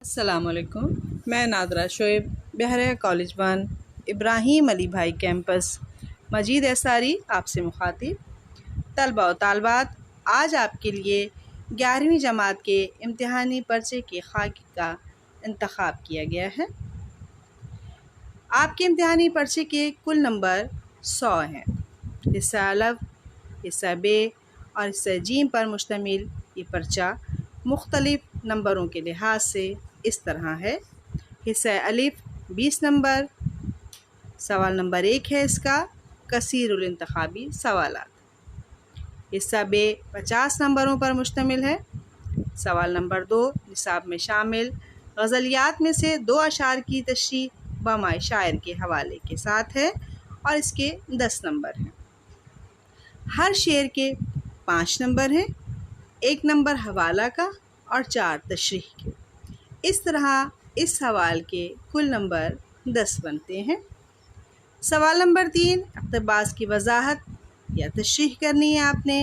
السلام علیکم، میں نادرہ شعیب، بحریہ کالج 1 ابراہیم علی بھائی کیمپس مجید ایساری آپ سے مخاطب طلبہ و طالبات، آج آپ کے لیے 11ویں جماعت کے امتحانی پرچے کے خاکے کا انتخاب کیا گیا ہے۔ آپ کے امتحانی پرچے کے کل نمبر 100 ہیں۔ حصہ الف، حصہ ب اور حصہ ج پر مشتمل یہ پرچہ مختلف نمبروں کے لحاظ سے اس طرح ہے۔ حصہ الف 20 نمبر، سوال نمبر 1 ہے اس کا کثیر الانتخابی سوالات۔ حصہ ب 50 نمبروں پر مشتمل ہے۔ سوال نمبر 2 نصاب میں شامل غزلیات میں سے 2 اشعار کی تشریح بمائے شاعر کے حوالے کے ساتھ ہے اور اس کے 10 نمبر ہیں۔ ہر شعر کے 5 نمبر ہیں، 1 نمبر حوالہ کا اور 4 تشریح کے۔ اس طرح اس سوال کے کل نمبر 10 بنتے ہیں۔ سوال نمبر 3 اقتباس کی وضاحت یا تشریح کرنی ہے آپ نے۔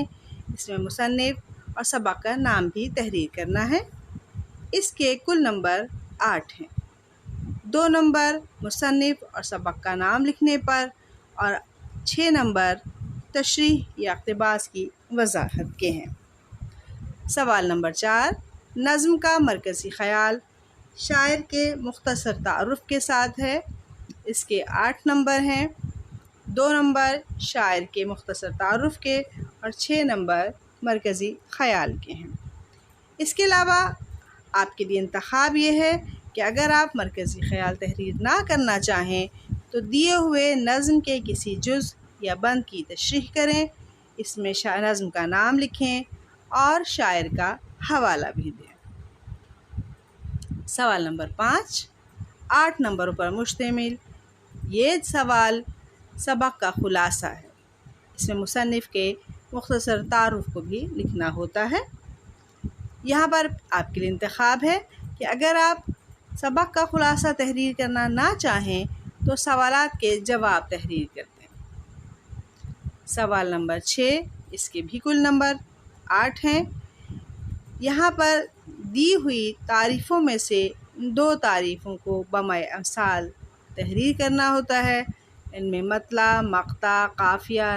اس میں مصنف اور سبق کا نام بھی تحریر کرنا ہے۔ اس کے کل نمبر 8 ہیں۔ 2 نمبر مصنف اور سبق کا نام لکھنے پر اور 6 نمبر تشریح یا اقتباس کی وضاحت کے ہیں۔ سوال نمبر 4 نظم کا مرکزی خیال شاعر کے مختصر تعارف کے ساتھ ہے۔ اس کے 8 نمبر ہیں۔ 2 نمبر شاعر کے مختصر تعارف کے اور 6 نمبر مرکزی خیال کے ہیں۔ اس کے علاوہ آپ کے لیے انتخاب یہ ہے کہ اگر آپ مرکزی خیال تحریر نہ کرنا چاہیں تو دیے ہوئے نظم کے کسی جز یا بند کی تشریح کریں، اس میں نظم کا نام لکھیں اور شاعر کا حوالہ بھی دیں۔ سوال نمبر 5 8 نمبروں پر مشتمل یہ سوال سبق کا خلاصہ ہے۔ اس میں مصنف کے مختصر تعارف کو بھی لکھنا ہوتا ہے۔ یہاں پر آپ کے لیے انتخاب ہے کہ اگر آپ سبق کا خلاصہ تحریر کرنا نہ چاہیں تو سوالات کے جواب تحریر کرتے ہیں۔ سوال نمبر 6 اس کے بھی کل نمبر 8 ہیں۔ یہاں پر دی ہوئی تعریفوں میں سے 2 تعریفوں کو بمائے امثال تحریر کرنا ہوتا ہے۔ ان میں مطلع، مقطع، قافیہ،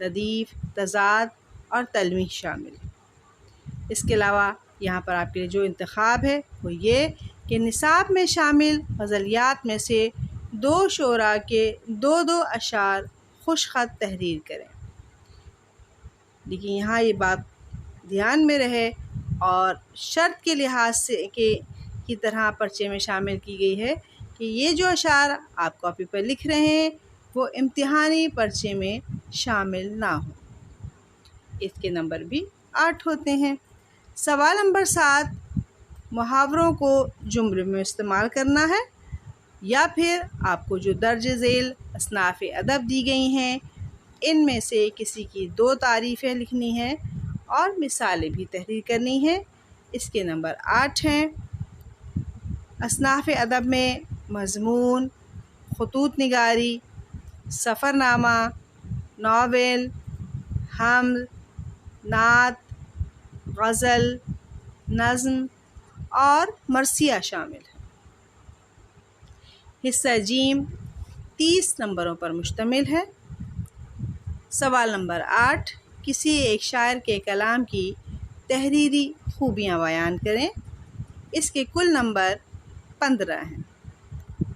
ردیف، تضاد اور تلوین شامل ہیں۔ اس کے علاوہ یہاں پر آپ کے لیے جو انتخاب ہے وہ یہ کہ نصاب میں شامل غزلیات میں سے 2 شعراء کے 2 اشعار خوش خط تحریر کریں۔ لیکن یہاں یہ بات دھیان میں رہے اور شرط کے لحاظ سے کی طرح پرچے میں شامل کی گئی ہے کہ یہ جو اشعار آپ کاپی پر لکھ رہے ہیں وہ امتحانی پرچے میں شامل نہ ہوں۔ اس کے نمبر بھی 8 ہوتے ہیں۔ سوال نمبر 7 محاوروں کو جملے میں استعمال کرنا ہے یا پھر آپ کو جو درج ذیل اصناف ادب دی گئی ہیں ان میں سے کسی کی 2 تعریفیں لکھنی ہیں اور مثالیں بھی تحریر کرنی ہیں۔ اس کے نمبر 8 ہیں۔ اصناف ادب میں مضمون، خطوط نگاری، سفر نامہ، ناول، حمد، نعت، غزل، نظم اور مرثیہ شامل ہیں۔ حصہ ج 30 نمبروں پر مشتمل ہے۔ سوال نمبر 8 کسی ایک شاعر کے کلام کی تحریری خوبیاں بیان کریں۔ اس کے کل نمبر 15 ہیں۔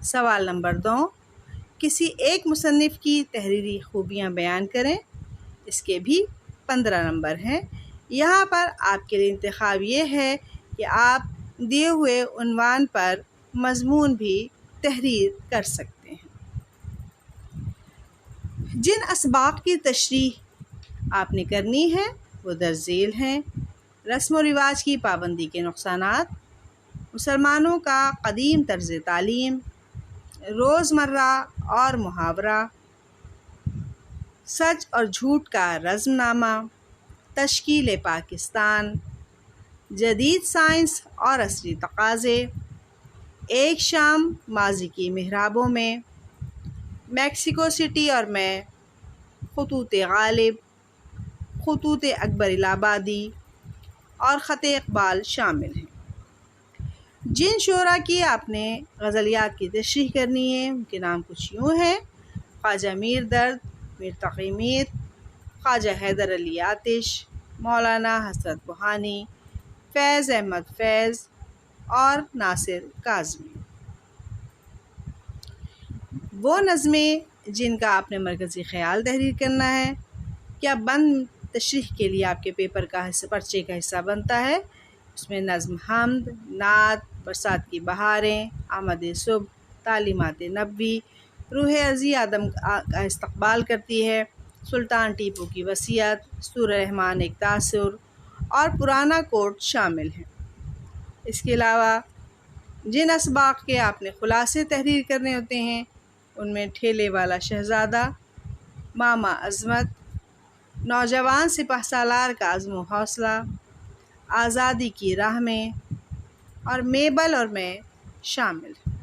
سوال نمبر 2 کسی ایک مصنف کی تحریری خوبیاں بیان کریں۔ اس کے بھی 15 نمبر ہیں۔ یہاں پر آپ کے لیے انتخاب یہ ہے کہ آپ دیے ہوئے عنوان پر مضمون بھی تحریر کر سکتے ہیں۔ جن اسباق کی تشریح آپ نے کرنی ہے وہ درج ذیل ہیں۔ رسم و رواج کی پابندی کے نقصانات، مسلمانوں کا قدیم طرز تعلیم، روزمرہ اور محاورہ، سچ اور جھوٹ کا رزم نامہ، تشکیل پاکستان، جدید سائنس اور عصری تقاضے، ایک شام ماضی کی محرابوں میں، میکسیکو سٹی اور میں، خطوط غالب، خطوط اکبر الہ آبادی اور خط اقبال شامل ہیں۔ جن شعراء کی آپ نے غزلیات کی تشریح کرنی ہے ان کے نام کچھ یوں ہیں: خواجہ میر درد، میر تقی میر، خواجہ حیدر علی آتش، مولانا حسرت بہانی، فیض احمد فیض اور ناصر کاظمی۔ وہ نظمیں جن کا آپ نے مرکزی خیال تحریر کرنا ہے، کیا بند تشریح کے لیے آپ کے پیپر کا پرچے کا حصہ بنتا ہے۔ اس میں نظم حمد، نعت، برسات کی بہاریں، آمد صبح، تعلیمات نبوی، روح عزی آدم کا استقبال کرتی ہے، سلطان ٹیپو کی وصیت، سورہ رحمان ایک تاثر اور پرانا کوٹ شامل ہیں۔ اس کے علاوہ جن اسباق کے آپ نے خلاصے تحریر کرنے ہوتے ہیں ان میں ٹھیلے والا شہزادہ، ماما عظمت، نوجوان سپہ سالار کا عزم و حوصلہ، آزادی کی راہ میں اور میبل اور میں شامل ہیں۔